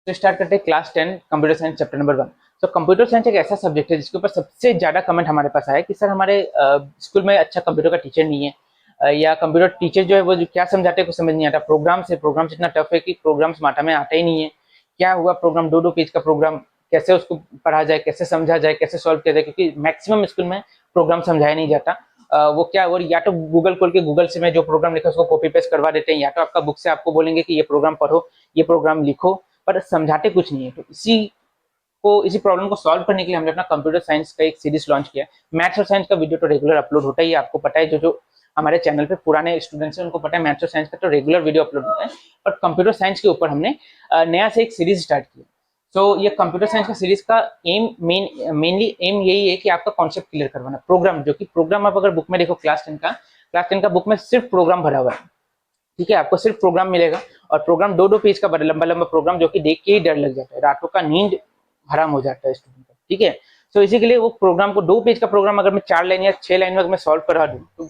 तो स्टार्ट करते हैं class 10 computer science chapter number 1। तो कंप्यूटर साइंस एक ऐसा सब्जेक्ट है जिसके ऊपर सबसे ज़्यादा कमेंट हमारे पास आया कि सर हमारे स्कूल में अच्छा कंप्यूटर का टीचर नहीं है, या कंप्यूटर टीचर जो है वो जो क्या समझाते हैं कुछ समझ नहीं आता। प्रोग्राम्स इतना टफ है कि प्रोग्राम्स माथा में आता ही नहीं है। क्या हुआ, प्रोग्राम दो दो पेज का प्रोग्राम कैसे उसको पढ़ा जाए, कैसे समझा जाए, कैसे सॉल्व किया जाए, क्योंकि मैक्सिमम स्कूल में प्रोग्राम समझाया नहीं जाता। वो क्या, और या तो गूगल खोल के गूगल से में जो प्रोग्राम लिखा है उसको कॉपी पेस्ट करवा देते हैं, या तो आपका बुक से आपको बोलेंगे कि ये प्रोग्राम पढ़ो, ये प्रोग्राम लिखो, पर समझाते कुछ नहीं है। तो इसी प्रॉब्लम को सॉल्व करने के लिए हमने अपना कंप्यूटर साइंस का एक सीरीज लॉन्च किया। मैथ्स और साइंस का वीडियो तो रेगुलर अपलोड होता ही है, आपको पता है। जो जो हमारे चैनल पे पुराने स्टूडेंट्स हैं उनको पता है मैथ्स और साइंस का तो रेगुलर वीडियो अपलोड होता है। और कंप्यूटर साइंस के ऊपर हमने नया से एक सीरीज स्टार्ट किया। तो ये कंप्यूटर साइंस का सीरीज का मेनली एम यही है कि आपका कॉन्सेप्ट क्लियर करवाना। प्रोग्राम, जो कि प्रोग्राम आप अगर बुक में देखो क्लास टेन का बुक में सिर्फ प्रोग्राम भरा हुआ है। ठीक है, आपको सिर्फ प्रोग्राम मिलेगा, और प्रोग्राम दो दो पेज का बड़ा लंबा लंबा प्रोग्राम, जो कि देख के ही डर लग जाता है, रातों का नींद हराम हो जाता है स्टूडेंट का। ठीक है, तो इसी के लिए वो प्रोग्राम को, दो पेज का प्रोग्राम अगर मैं 4 लाइन या 6 लाइन में अगर मैं सॉल्व करा दूं तो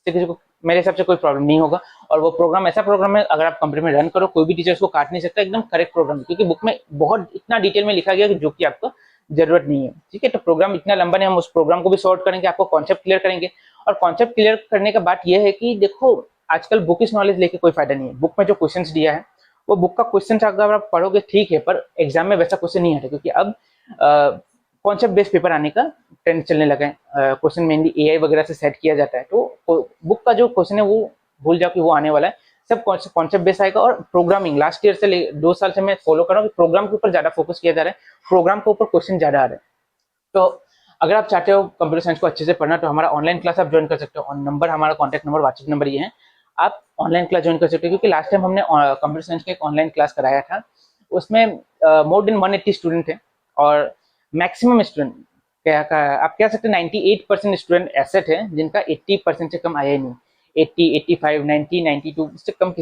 किसी को मेरे हिसाब से कोई प्रॉब्लम नहीं होगा। और वो प्रोग्राम ऐसा प्रोग्राम है, अगर आप कंप्यूटर में रन करो कोई भी टीचर उसको काट नहीं सकता, एकदम करेक्ट प्रोग्राम है, क्योंकि बुक में बहुत इतना डिटेल में लिखा गया कि जो कि आपको जरूरत नहीं है। ठीक है, तो प्रोग्राम इतना लंबा नहीं, हम उस प्रोग्राम को भी सॉल्व करेंगे, आपको कॉन्सेप्ट क्लियर करेंगे। और कॉन्सेप्ट क्लियर करने का बात यह है कि देखो, आजकल बुकिश नॉलेज लेके कोई फायदा नहीं है। बुक में जो क्वेश्चंस दिया है वो बुक का क्वेश्चन अगर आप पढ़ोगे ठीक है, पर एग्जाम में वैसा क्वेश्चन नहीं आता, क्योंकि अब कॉन्सेप्ट बेस्ड पेपर आने का ट्रेंड चलने लगा है। क्वेश्चन मेनली एआई वगैरह से सेट किया जाता है, तो बुक का जो क्वेश्चन है वो भूल जाओ कि वो आने वाला है। सब कॉन्सेप्ट बेस्ड आएगा। और प्रोग्रामिंग लास्ट ईयर से 2 साल से मैं फॉलो कर रहा हूँ कि प्रोग्राम के ऊपर ज्यादा फोकस किया जा रहा है, प्रोग्राम के ऊपर क्वेश्चन ज्यादा आ रहे हैं। तो अगर आप चाहते हो कंप्यूटर साइंस को अच्छे से पढ़ना तो हमारा ऑनलाइन क्लास आप ज्वाइन कर सकते हो। और नंबर, हमारा कॉन्टैक्ट नंबर, व्हाट्सएप नंबर ये है, आप ऑनलाइन क्लास ज्वाइन कर सकते हो। क्योंकि लास्ट टाइम हमने कंप्यूटर साइंस का एक ऑनलाइन क्लास कराया था, उसमें मोर देन 180 स्टूडेंट थे। और मैक्सिमम स्टूडेंट, क्या आप कह सकते हैं 98% स्टूडेंट ऐसे थे जिनका 80% से कम आया ही नहीं। 80, 85, 90, 92 इससे कम।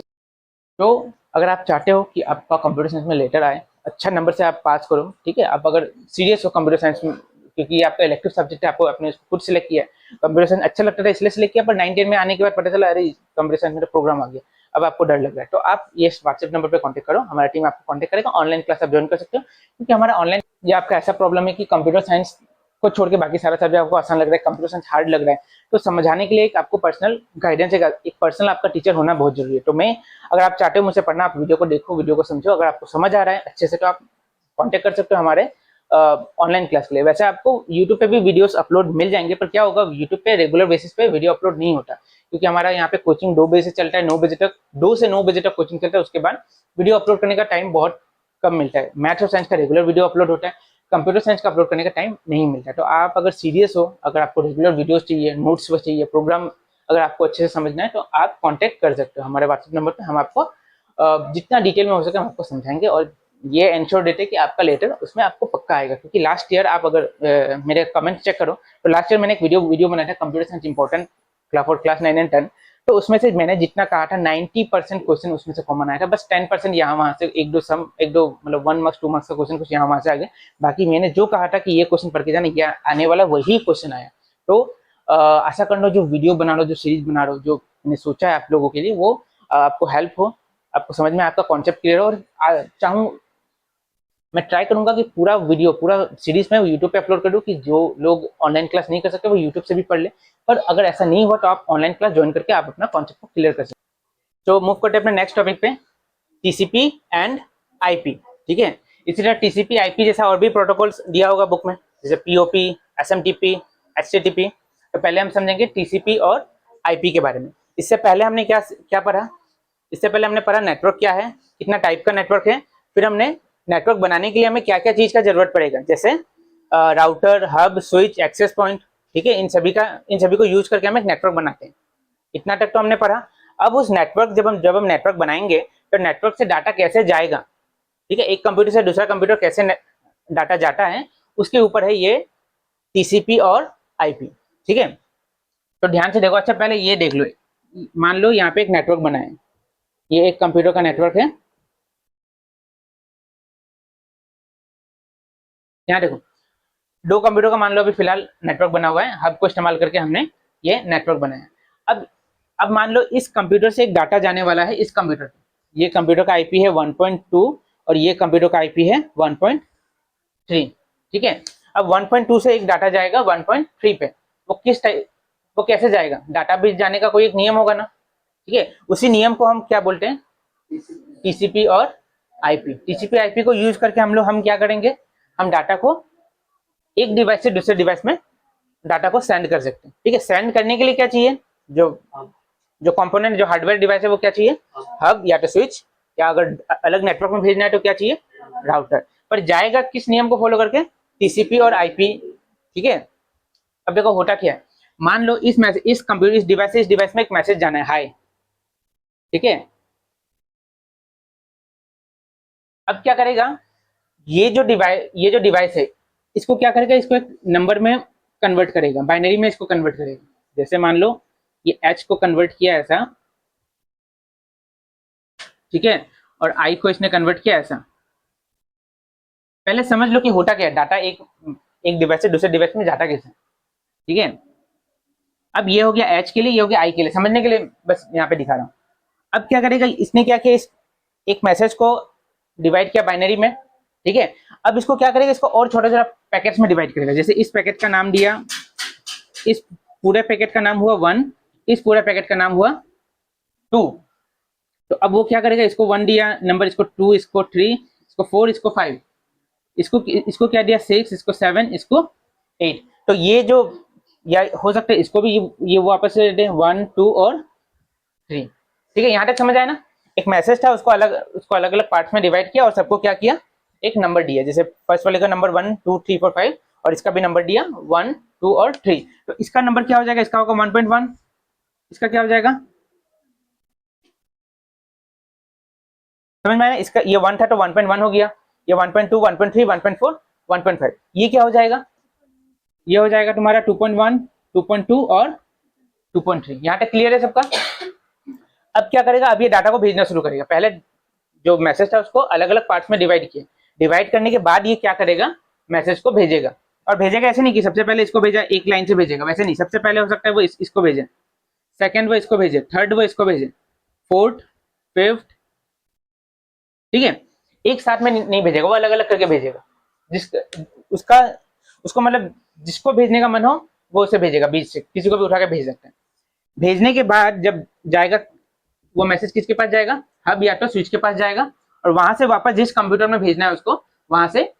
तो अगर आप चाहते हो कि आपका कंप्यूटर साइंस में लेटर आए, अच्छा नंबर से आप पास करो, ठीक है, आप अगर सीरियस हो कंप्यूटर साइंस में, क्योंकि ये आपका इलेक्टिव सब्जेक्ट है, आपको अपने खुद सिलेक्ट किया है, कंप्यूटर साइंस अच्छा लगता था इसलिए सिलेक्ट किया, पर 9-10 में आने के बाद पता चला अरे कंप्यूटर साइंस में तो प्रोग्राम आ गया, अब आपको डर लग रहा है, तो आप ये व्हाट्सएप नंबर पर कॉन्टेक्ट करो, हमारा टीम आपको कॉन्टेक्ट करेगा। ऑनलाइन क्लास आप ज्वाइन कर सकते हो, क्योंकि हमारा ऑनलाइन, ये आपका ऐसा प्रॉब्लम है कि कंप्यूटर साइंस को छोड़ के बाकी सारा सब्जेक्ट आपको आसान लग रहा है, कंप्यूटर साइंस हार्ड लग रहा है, तो समझाने के लिए एक आपको पर्सनल गाइडेंस, एक पर्सनल आपका टीचर होना बहुत जरूरी है। तो मैं, अगर आप चाहते हो मुझसे पढ़ना, आप वीडियो को देखो, वीडियो को समझो, अगर आपको समझ आ रहा है अच्छे से तो आप कांटेक्ट कर सकते हो हमारे ऑनलाइन क्लास के लिए। वैसे आपको यूट्यूब पे भी वीडियोस अपलोड मिल जाएंगे, पर क्या होगा, यूट्यूब पे रेगुलर बेसिस पे वीडियो अपलोड नहीं होता, क्योंकि हमारा यहाँ पे कोचिंग 2 बजे से चलता है, 9 बजे तक, 2 से 9 बजे तक कोचिंग चलता है, उसके बाद वीडियो अपलोड करने का टाइम बहुत कम मिलता है। मैथ्स और साइंस का रेगुलर वीडियो अपलोड होता है, कंप्यूटर साइंस का अपलोड करने का टाइम नहीं मिलता है। तो आप अगर सीरियस हो, अगर आपको रेगुलर वीडियोस चाहिए, नोट्स चाहिए, प्रोग्राम अगर आपको अच्छे से समझना है, तो आप कांटेक्ट कर सकते हो हमारे व्हाट्सएप नंबर पे। हम आपको जितना डिटेल में हो सके हम आपको समझाएंगे, और ये इंश्योर देते हैं कि आपका लेटर उसमें आपको पक्का आएगा। क्योंकि लास्ट ईयर आप अगर मेरे कमेंट चेक करो, तो लास्ट ईयर मैंने एक वीडियो बनाया था, computer science important for class 9 and 10। तो उसमें से मैंने जितना कहा था 90% क्वेश्चन उसमें से कॉमन आया था, बस 10% यहाँ वहां से एक दो मतलब 1 मार्क्स 2 मार्क्स का क्वेश्चन कुछ यहाँ वहां से आ गए। बाकी मैंने जो कहा था कि ये क्वेश्चन पढ़ के जाना, ये आने वाला वही क्वेश्चन आया। तो आशा कर लो जो वीडियो बना रहा हो, जो सीरीज बना रहा हो, जो मैंने सोचा है आप लोगों के लिए, वो आपको हेल्प हो, आपको समझ में आपका कॉन्सेप्ट क्लियर हो। और चाहूँ, मैं ट्राई करूंगा कि पूरा वीडियो, पूरा सीरीज में यूट्यूब पे अपलोड कर दूं, कि जो लोग ऑनलाइन क्लास नहीं कर सकते वो यूट्यूब से भी पढ़ ले। पर अगर ऐसा नहीं हुआ तो आप ऑनलाइन क्लास ज्वाइन करके आप अपना कॉन्सेप्ट को क्लियर कर सकते हैं। तो मूव करते हैं अपने नेक्स्ट टॉपिक पे, टीसीपी एंड आईपी। ठीक है, इसी तरह टीसीपी आईपी जैसा और भी प्रोटोकॉल्स दिया होगा बुक में, जैसे पीओपी, एसएमटीपी, एचटीटीपी। तो पहले हम समझेंगे टीसीपी और आईपी के बारे में। इससे पहले हमने क्या क्या पढ़ा, इससे पहले हमने पढ़ा नेटवर्क क्या है, कितना टाइप का नेटवर्क है। फिर हमने नेटवर्क बनाने के लिए हमें क्या क्या चीज का जरूरत पड़ेगा, जैसे router, hub, switch, access point. ठीक है, इन सभी को यूज करके हम एक नेटवर्क बनाते हैं। इतना तक तो हमने पढ़ा। अब उस नेटवर्क, जब हम नेटवर्क बनाएंगे तो नेटवर्क से डाटा कैसे जाएगा, ठीक है, एक कंप्यूटर से दूसरा कंप्यूटर कैसे डाटा जाता है, उसके ऊपर है ये टीसीपी और आईपी। ठीक है, तो ध्यान से देखो। अच्छा, पहले ये देख लो, मान लो यहाँ पे एक नेटवर्क बना है, ये एक कंप्यूटर का नेटवर्क है। यहाँ देखो, दो कंप्यूटर का मान लो अभी फिलहाल नेटवर्क बना हुआ है, हब को इस्तेमाल करके हमने ये नेटवर्क बनाया। अब मान लो इस कंप्यूटर से एक डाटा जाने वाला है इस कंप्यूटर पे। ये कंप्यूटर का आईपी है 1.2 और ये कंप्यूटर का आईपी है 1.3। ठीक है, अब 1.2 से एक डाटा जाएगा 1.3 पे, वो किस टाइप, वो कैसे जाएगा, डाटा बेस जाने का कोई एक नियम होगा ना। ठीक है, उसी नियम को हम क्या बोलते हैं, टीसीपी और आईपी। टीसीपी आईपी को यूज करके हम क्या करेंगे, हम डाटा को एक डिवाइस से दूसरे डिवाइस में डाटा को सेंड कर सकते हैं। ठीक है, सेंड करने के लिए क्या चाहिए, जो जो कंपोनेंट, जो हार्डवेयर डिवाइस है वो क्या चाहिए, हब या तो स्विच, या अगर अलग नेटवर्क में भेजना है तो क्या चाहिए, राउटर। पर जाएगा किस नियम को फॉलो करके, टीसीपी और आईपी। ठीक है, अब देखो होता क्या है, मान लो इस मैसेज, इस कंप्यूटर, इस डिवाइस से इस डिवाइस में एक मैसेज जाना है, हाय। ठीक है, अब क्या करेगा, ये जो डिवाइस है, इसको क्या करेगा, इसको एक नंबर में कन्वर्ट करेगा, बाइनरी में इसको कन्वर्ट करेगा। जैसे मान लो ये एच को कन्वर्ट किया ऐसा, ठीक है, और आई को इसने कन्वर्ट किया ऐसा। पहले समझ लो कि होता क्या है, डाटा एक एक डिवाइस से दूसरे डिवाइस में जाता कैसे। ठीक है, अब ये हो गया एच के लिए, ये हो गया आई के लिए, समझने के लिए बस यहाँ पे दिखा रहा हूँ। अब क्या करेगा, इसने क्या किया, इस एक मैसेज को डिवाइड किया बाइनरी में। ठीक है, अब इसको क्या करेगा, इसको और छोटा छोटा पैकेट्स में डिवाइड करेगा। जैसे इस पैकेट का नाम दिया, इस पूरे पैकेट का नाम हुआ 1, इस पूरे पैकेट का नाम हुआ 2। तो अब वो क्या करेगा, इसको 1 दिया नंबर, इसको 2, इसको 3, इसको 4, इसको 5, इसको क्या दिया 6, इसको 7, इसको 8। तो ये जो, या हो सकता है इसको भी ये वापस से दे 1, 2 और 3। ठीक है, यहाँ तक समझ आया ना। एक मैसेज था, उसको अलग अलग पार्ट्स में डिवाइड किया और सबको क्या किया, एक नंबर दिया। जैसे फर्स्ट वाले का नंबर 1, 2, 3, 4, 5, और इसका भी नंबर दिया 1, 2 और 3। तो इसका नंबर क्या हो जाएगा, इसका होगा 1.1, इसका क्या हो जाएगा, समझ में आया। इसका ये 1 था तो 1.1 हो गया, ये 1.2, 1.3, 1.4, 1.5। ये क्या हो जाएगा, ये हो जाएगा तुम्हारा 2.1, 2.2 और 2.3। यहाँ तक क्लियर है सबका। अब क्या करेगा, अब ये डाटा को भेजना शुरू करेगा। पहले जो मैसेज था उसको अलग अलग पार्ट्स में डिवाइड किया, डिवाइड करने के बाद ये क्या करेगा, मैसेज को भेजेगा। और भेजेगा ऐसे नहीं कि सबसे पहले इसको भेजा, एक लाइन से भेजेगा, वैसे नहीं। सबसे पहले हो सकता है वो इसको भेजे, सेकंड वो इसको भेजे, थर्ड वो इसको भेजे, फोर्थ, फिफ्थ। ठीक है, एक साथ में नहीं भेजेगा, वो अलग अलग करके भेजेगा। जिस उसका उसको मतलब जिसको भेजने का मन हो वो उसे भेजेगा, बीच से किसी को भी उठा के भेज सकते हैं। भेजने के बाद जब जाएगा वो मैसेज, किसके पास जाएगा, हब या तो स्विच के पास जाएगा, और वहां से वापस जिस कंप्यूटर में भेजना है उसको, वहां से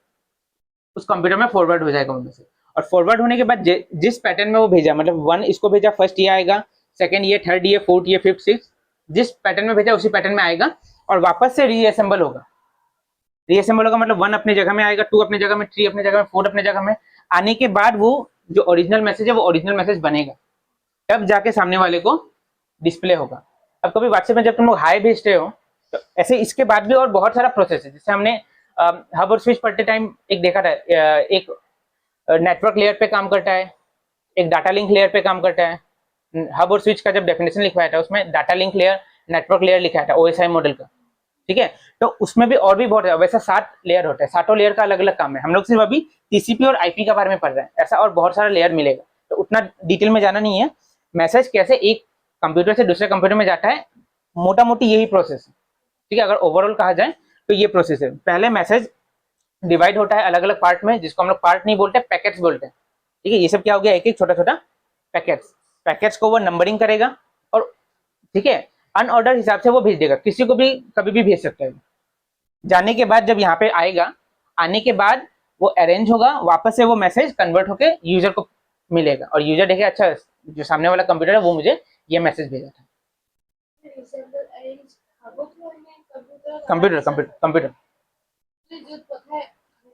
उस कंप्यूटर में फॉरवर्ड हो जाएगा वो मैसेज। और फॉरवर्ड होने के बाद जिस पैटर्न में वो भेजा, मतलब 1 इसको भेजा, फर्स्ट ये आएगा, सेकंड ये, थर्ड ये, फोर्थ ये, फिफ्थ, सिक्स, जिस पैटर्न में भेजा उसी पैटर्न में आएगा, और वापस से रीअसेंबल होगा। रीअसेंबल होगा मतलब 1 अपनी जगह में आएगा, 2 अपनी जगह में, 3 अपनी जगह में, 4 अपनी जगह में। आने के बाद वो जो ओरिजिनल मैसेज है वो ओरिजिनल मैसेज बनेगा, तब जाके सामने वाले को डिस्प्ले होगा। अब कभी व्हाट्सएप में जब तुम लोग हाई भेजते हो, तो ऐसे इसके बाद भी और बहुत सारा प्रोसेस है। जैसे हमने हब और स्विच पढ़ते टाइम एक देखा था, एक नेटवर्क लेयर पे काम करता है, एक डाटा लिंक लेयर पे काम करता है। हब और स्विच का जब डेफिनेशन लिखवाया था उसमें data link layer, network layer लिखा था ओएसआई मॉडल का। ठीक है, तो उसमें भी और भी बहुत है, वैसा 7 लेयर होता है, 7 लेयर का अलग अलग काम है। हम लोग सिर्फ अभी टीसीपी और आईपी के बारे में पढ़ रहे हैं, ऐसा और बहुत सारा लेयर मिलेगा, तो उतना डिटेल में जाना नहीं है। मैसेज कैसे एक कंप्यूटर से दूसरे कंप्यूटर में जाता है, मोटा मोटी यही प्रोसेस है। ठीक है, अगर ओवरऑल कहा जाए तो ये प्रोसेस है। पहले मैसेज डिवाइड होता है अलग अलग पार्ट में, जिसको हम लोग पार्ट नहीं बोलते, पैकेट्स बोलते हैं। ठीक है, ये सब क्या हो गया, एक एक छोटा छोटा पैकेट्स। पैकेट्स को वो नंबरिंग करेगा, और ठीक है, अनऑर्डर हिसाब से वो भेज देगा, किसी को भी कभी भी भेज सकता है। जाने के बाद जब यहाँ पे आएगा, आने के बाद वो अरेंज होगा, वापस से वो मैसेज कन्वर्ट होके यूजर को मिलेगा, और यूजर देखे अच्छा जो सामने वाला कंप्यूटर है वो मुझे ये मैसेज भेजा था। कंप्यूटर कंप्यूटर कंप्यूटर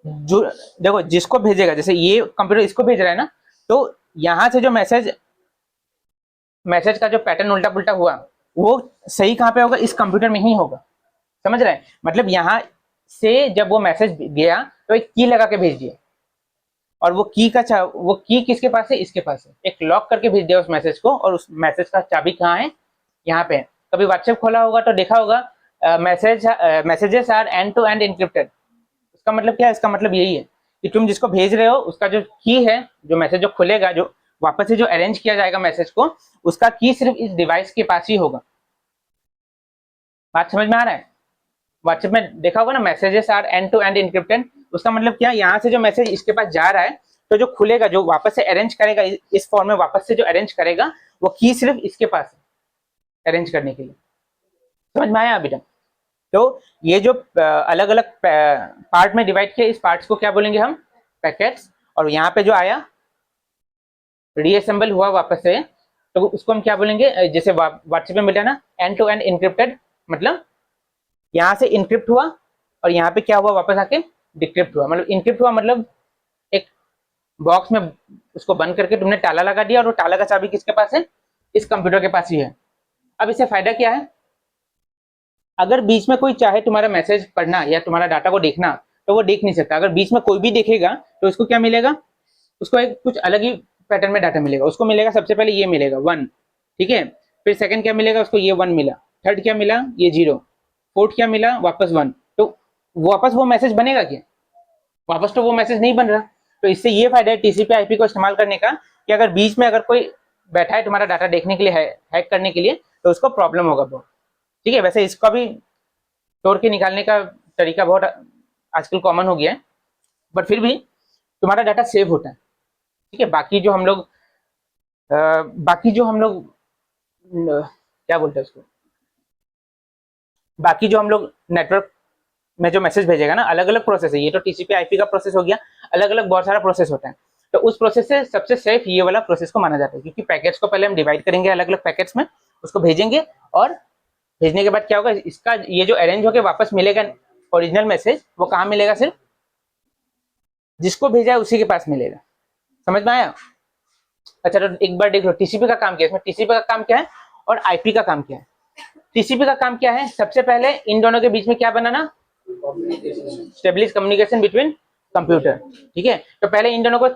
जो देखो जिसको भेजेगा, जैसे ये कंप्यूटर इसको भेज रहा है ना, तो यहाँ से जो मैसेज का जो पैटर्न उल्टा पुल्टा हुआ, वो सही कहाँ पे होगा, इस कंप्यूटर में ही होगा। समझ रहे हैं, मतलब यहाँ से जब वो मैसेज गया तो एक की लगा के भेज दिया, और वो की किसके पास है, इसके पास है, एक लॉक करके भेज दिया उस मैसेज को। और उस मैसेज का चाबी कहाँ है, यहाँ पे है। कभी व्हाट्सएप खोला होगा तो देखा होगा messages are end to end encrypted. इसका मतलब क्या है, इसका मतलब यही है कि तुम जिसको भेज रहे हो उसका जो की है, जो मैसेज जो खुलेगा, जो वापस से जो अरेंज किया जाएगा मैसेज को, उसका की सिर्फ इस डिवाइस के पास ही होगा। बात समझ में आ रहा है। व्हाट्सएप में देखा होगा ना, messages are end to end encrypted. उसका मतलब क्या, यहाँ से जो मैसेज इसके पास जा रहा है, तो जो खुलेगा, जो वापस से अरेंज करेगा इस फॉर्म में, वापस से जो अरेंज करेगा, वो की सिर्फ इसके पास है अरेंज करने के लिए। समझ में आया अभी तक? तो ये जो अलग अलग पार्ट में डिवाइड किया, इस पार्ट्स को क्या बोलेंगे हम, पैकेट्स। और यहाँ पे जो आया रीअसेंबल हुआ वापस से, तो उसको हम क्या बोलेंगे, जैसे व्हाट्सएप में मिला ना एंड टू एंड इनक्रिप्टेड, मतलब यहाँ से इनक्रिप्ट हुआ और यहाँ पे क्या हुआ, वापस आके डिक्रिप्ट हुआ। मतलब इनक्रिप्ट हुआ मतलब एक बॉक्स में उसको बंद करके तुमने ताला लगा दिया, और वो ताला का चाबी किसके पास है, इस कंप्यूटर के पास ही है। अब इससे फायदा क्या है, अगर बीच में कोई चाहे तुम्हारा मैसेज पढ़ना या तुम्हारा डाटा को देखना, तो वो देख नहीं सकता। अगर बीच में कोई भी देखेगा तो उसको क्या मिलेगा, उसको एक कुछ अलग ही पैटर्न में डाटा मिलेगा। उसको मिलेगा सबसे पहले ये मिलेगा 1, ठीक है, फिर सेकंड क्या मिलेगा उसको, ये 1 मिला, थर्ड क्या मिला, ये 0, फोर्थ क्या मिला, वापस 1। तो वापस वो मैसेज बनेगा क्या, वापस तो वो मैसेज नहीं बन रहा। तो इससे ये फायदा है टीसीपी आईपी को इस्तेमाल करने का, कि अगर बीच में अगर कोई बैठा है तुम्हारा डाटा देखने के लिए, हैक करने के लिए, तो उसको प्रॉब्लम होगा बहुत। ठीक है, वैसे इसका भी तोड़ के निकालने का तरीका बहुत आजकल कॉमन हो गया है, बट फिर भी तुम्हारा डाटा सेव होता है। ठीक है, बाकी जो हम लोग क्या बोलते हैं उसको, बाकी जो हम लोग नेटवर्क में जो मैसेज भेजेगा ना, अलग अलग प्रोसेस है। ये तो टीसीपी आईपी का प्रोसेस हो गया, अलग अलग बहुत सारा प्रोसेस होता है। तो उस प्रोसेस से सबसे सेफ ये वाला प्रोसेस को माना जाता है, क्योंकि पैकेट्स को पहले हम डिवाइड करेंगे अलग अलग पैकेट्स में, उसको भेजेंगे, और भेजने के बाद क्या होगा, इसका ये जो अरेंज होकर वापस मिलेगा ओरिजिनल मैसेज, वो कहाँ मिलेगा, सिर्फ जिसको भेजा है उसी के पास मिलेगा। समझ में आया? अच्छा, तो एक बार देख लो टीसीपी का काम क्या है, इसमें टीसीपी का काम क्या है और आईपी का काम क्या है। टीसीपी का काम क्या है, सबसे पहले इन दोनों के बीच में क्या बनाना, स्टेबलिश कम्युनिकेशन बिटवीन कंप्यूटर। ठीक है, तो पहले इन दोनों को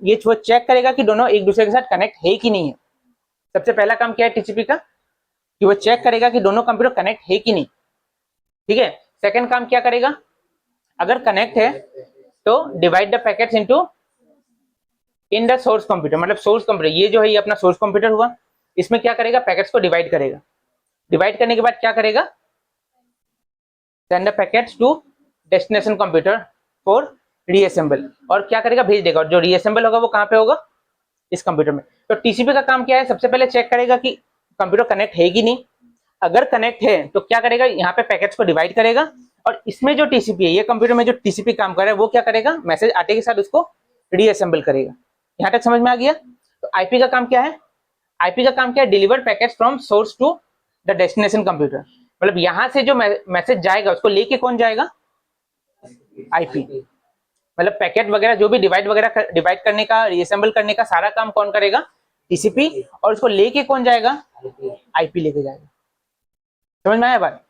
ये वो चेक करेगा कि दोनों एक दूसरे के साथ कनेक्ट है कि नहीं है। सबसे पहला काम क्या है टीसीपी का, कि वो चेक करेगा कि दोनों कंप्यूटर कनेक्ट है कि नहीं। ठीक है, सेकंड काम क्या करेगा, अगर कनेक्ट है तो divide the packets into in the source computer. मतलब सोर्स कंप्यूटर ये जो है, ये अपना सोर्स कंप्यूटर हुआ, इसमें क्या करेगा, पैकेट्स को डिवाइड करेगा। डिवाइड करने के बाद क्या करेगा, send the packets to destination computer for reassemble. और क्या करेगा, भेज देगा। और जो रीअसेंबल होगा वो कहाँ पे होगा, इस कंप्यूटर में। तो टीसीपी का काम क्या है, सबसे पहले चेक करेगा कि कंप्यूटर कनेक्ट है कि नहीं। अगर कनेक्ट है तो क्या करेगा, यहाँ पे पैकेट्स को डिवाइड करेगा, और इसमें जो टीसीपी है, ये कंप्यूटर में जो टीसीपी काम कर रहा है, वो क्या करेगा, मैसेज आते के साथ उसको रीअसेंबल करेगा। यहाँ तक समझ में आ गया? तो आईपी का काम क्या है, आईपी का काम क्या है, deliver packets from source to the destination computer. मतलब यहाँ से जो मैसेज जाएगा उसको लेके कौन जाएगा, आईपी। मतलब पैकेट वगैरह जो भी डिवाइड करने का, रीअसेंबल करने का सारा काम कौन करेगा, टीसीपी। और उसको लेके कौन जाएगा, आईपी लेके जाएगा। समझ में आया बात?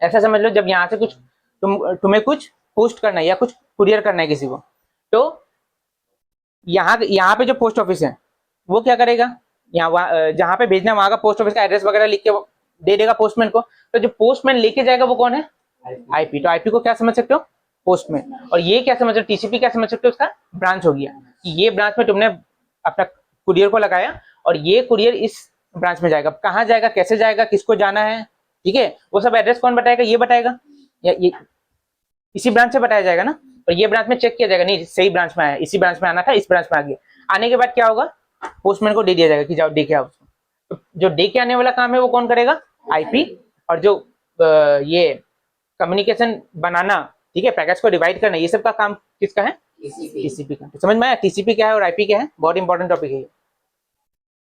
ऐसा समझ लो, जब यहाँ से कुछ तुम्हें कुछ पोस्ट करना है या कुछ कुरियर करना है किसी को, तो यहाँ पे जो पोस्ट ऑफिस है वो क्या करेगा, यहाँ जहाँ पे भेजना है वहां का पोस्ट ऑफिस का एड्रेस वगैरह लिख के दे देगा पोस्टमैन को। तो जो पोस्टमैन लेके जाएगा वो कौन है, आईपी। तो आईपी को क्या समझ सकते हो, पोस्टमैन। और ये क्या समझ सकते हो, टीसीपी क्या समझ सकते हो, उसका ब्रांच हो गया। ये ब्रांच में तुमने अपना कुरियर को लगाया, और ये कुरियर इस ब्रांच में जाएगा। कहाँ जाएगा, कैसे जाएगा, किसको जाना है, ठीक है, वो सब एड्रेस कौन बताएगा, ये बताएगा, या ये इसी ब्रांच से बताया जाएगा ना। और ये ब्रांच में चेक किया जाएगा, नहीं सही ब्रांच में आया, इसी ब्रांच में आना था, इस ब्रांच में आ गया। आने के बाद क्या होगा, पोस्टमैन को दे दिया जाएगा कि जाओ दे के आओ उसको। तो जो दे के आने वाला काम है वो कौन करेगा, आईपी। और जो ये कम्युनिकेशन बनाना, ठीक है, पैकेट्स को डिवाइड करना, ये सब का काम किसका है, टीसीपी का। तो समझ में आया टीसीपी क्या है और आईपी क्या है, बहुत इंपॉर्टेंट टॉपिक है।